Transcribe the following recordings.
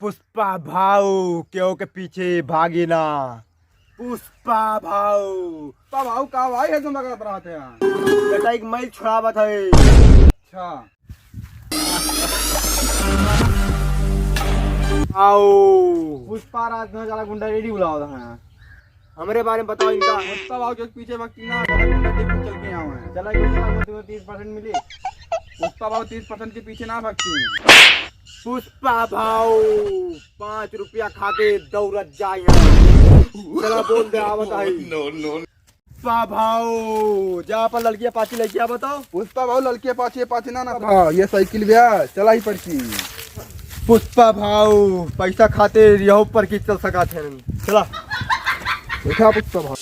पुष्पा भाऊ क्यों के पीछे भागी ना। पुष्पा भाऊ का भाई है तुम लगा रहा थे बेटा एक मैल छुड़ावा था। अच्छा आओ पुष्पा राज में जरा गुंडा रेडी बुलाओ था। हमारे बारे में बताओ इनका। पुष्पा भाव के पीछे भक्ति ना गुंडा टेक चल के यहाँ है। चला क्यों 30% मिली। पुष्पा भाव 30% के पीछे ना भक्ति। पुष्पा भाऊ 5 रुपया खा के दौड़त जाए। चला बोल दे आवत आई। पुष्पा भाऊ जहाँ पर लड़कियाँ पाची लड़कियाँ बताओ। पुष्पा भाव लड़के पाचे ना हाँ ये साइकिल भैया चला ही पड़ती। पुष्पा भाऊ पैसा खाते यहो पर की चल सका थे। चला देखा पुष्पा भाव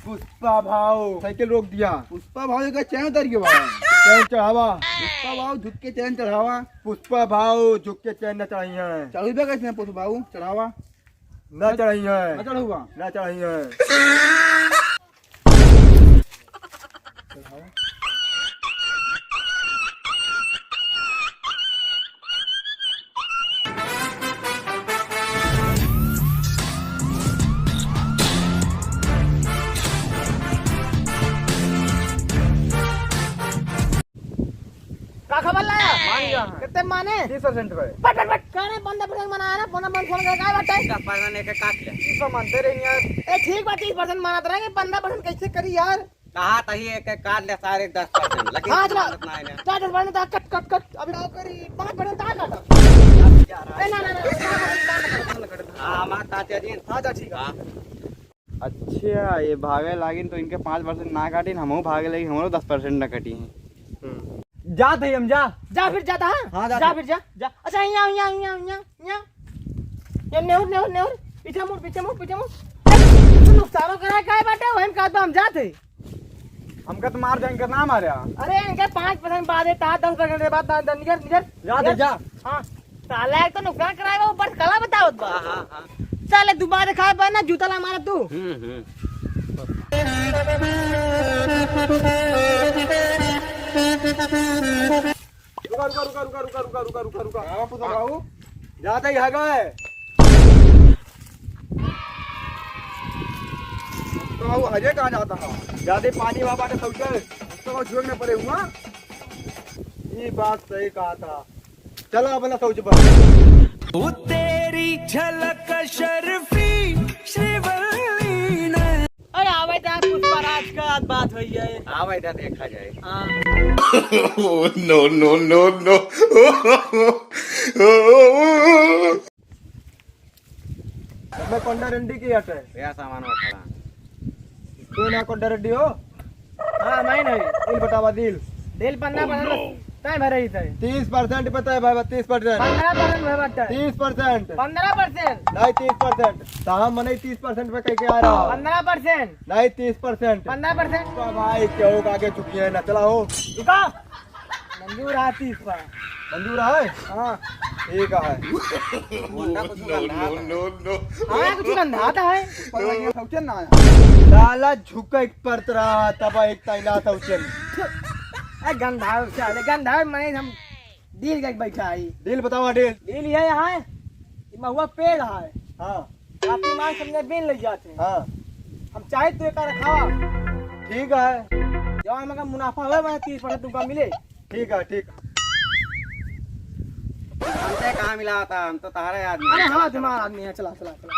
पुष्पा भाऊ साइकिल रोक दिया। पुष्पा भाव का चैन उतर गया चैन चढ़ावा। पुष्पा भाव झुक के चैन चढ़ावा। पुष्पा भाऊ झुक के चैन न चढ़ाई है। चढ़ी पे कैसे पुष्पा भाव चढ़ावा न चढ़ाई है। न चढ़ूगा न चढ़ाई है। का खबर लाया मान गया कितने माने 30% पे बट बट बट कहने 15% मना है ना 15% फोन कर का बटे का पाना के काट लिया 30 मानते रहे यार। ए ठीक बा 30% मानत रहे 15% कैसे करी यार। कहा तही एक काट ले सारे 10% लेकिन हाँ चला इतना है ना। 10% ता कट कट कट अभी आओ करी 5% ता काट ए ना हां मां तात्या जी हां जा ठीक है। अच्छा ये भागे लागिन तो इनके 5% ना काटिन हमहू भागे लगी हमरो 10% ना कटी है। जा थे हम जा फिर जाता हां हाँ, जा फिर जा जा। अच्छा यहाँ ये नेउर पीछे मुड़ तू नुकसान करा काय बाटे हम का तो हम जाते। हमका तो मार जाएंगे ना मारे। अरे इनके 5% बाद है 10% के बाद निकल जा दे जा। हाँ साला एक तो नुकसान कराएगा ऊपर कला बताओ बा। हां हां साले दोबारा खा पा ना जूता ला मारा तू। रुका पुष्पा भाव जाते ही है गए। तो हजे कहाँ जाता है जाते पानी वहाँ बाटे शौचालय। तो झुकने पड़े हुआ। ये बात सही कहा था। चलो अपना शौच पर। तेरी झलक शर्फी श्रीवल्ली ने। अरे आवे ता पुष्पराज का बात हुई है। आवे इधर देखा जाए। no no no no मैं कोंडा रंडी की हट है। भैया सामान उठा तू ना कोंडा रंडी हो। हाँ मैं नहीं दिल बतावा दिल। दिल 15% काय भरे ही थे 30% पता है भाई 30%। 15% भरे बट्टा 30%। 15% नहीं 30%। साहब मने 30% पे कह के आ रहा। 15% नहीं 30%। 15% तो भाई क्यों आगे चुकी है ना। चला हो रुका मंजूर आती इस पर मंजूर है। हाँ ठीक है। हाँ कुछ गंधा आता है। शौचन ना आया। साला झुका एक परत रहा तब एक ताइना था उचन। गंधा चले गंधा मैंने हम दिल का बैठा है। दिल बतावा दिल। दिल है यहाँ है महुआ पेड़ है। हाँ काफी मांग समझे बेन लग जाते हैं। हाँ हम चाहे तो एक रखावा ठीक है। जो हमारा मुनाफा हुआ मैं 30% तुमको मिले। ठीक है ठीक है। हमसे कहाँ मिला था हम तो तारे आदमी अरे हाँ तुम्हारा आदमी है चला चला चला।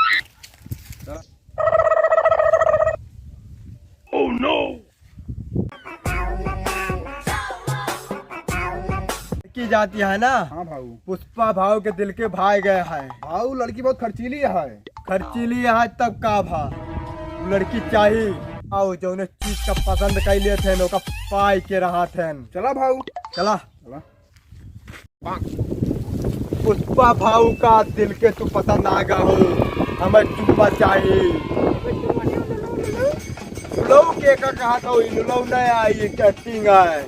की जाती है ना। हाँ भाऊ पुष्पा भाव के दिल के भाई गए है। भाऊ लड़की बहुत खर्चीली है। खर्चीली है तब का भा लड़की चाहिए आओ जो चीज का पसंद कर लिए थे का पाई के रहा थे। चला भाऊ चला चला पुष्पा भाव का दिल के तू पसंद आ गया हो। हमें चुम्मा चाहिए। लोग के का कहा था लोग नहीं आई कैटिंग है।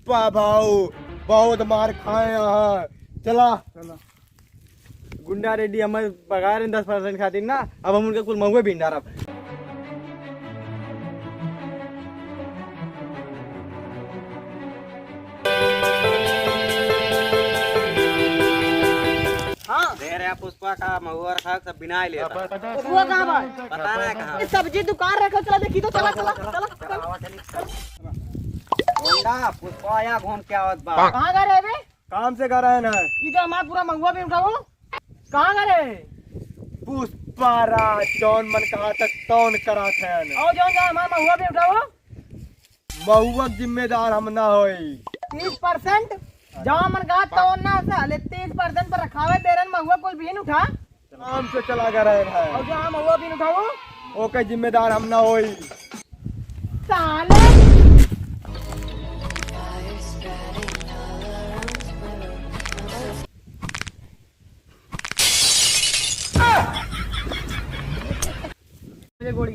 पुष्पा भाऊ बहुत मार खाए यहाँ। चला चलो गुंडा रेड्डी हमें पगार 10% खातिर ना, अब हम उनके कुल महुए भिंडार अब। हाँ दे रहा पुष्पा का महुआ खा सब बिना ही लेता। वो कहाँ बा? पता नहीं कहाँ। ये सब्जी दुकान रखो, चला देखी तो, चला चला चला। होंडा पुष्पा यहाँ घूम के आवत बा। कहाँ गए रे बे? काम से कर रहे ना इधर हमारा पूरा महुआ भी उठाओ। कहाँ गए रे? पुष्पा राज जौन मन कहा तक तौन करा थे। आओ जाओ जाओ, हमारा महुआ भी उठाओ। महुआ जिम्मेदार हम ना होई। 30% जहाँ मन कहा तो ना साले 30% पर रखावे दे रहे महुआ कुल भी उठा। काम से चला कर रहे हैं और जहाँ महुआ भी उठाओ ओके जिम्मेदार हम ना होई। साले। गोली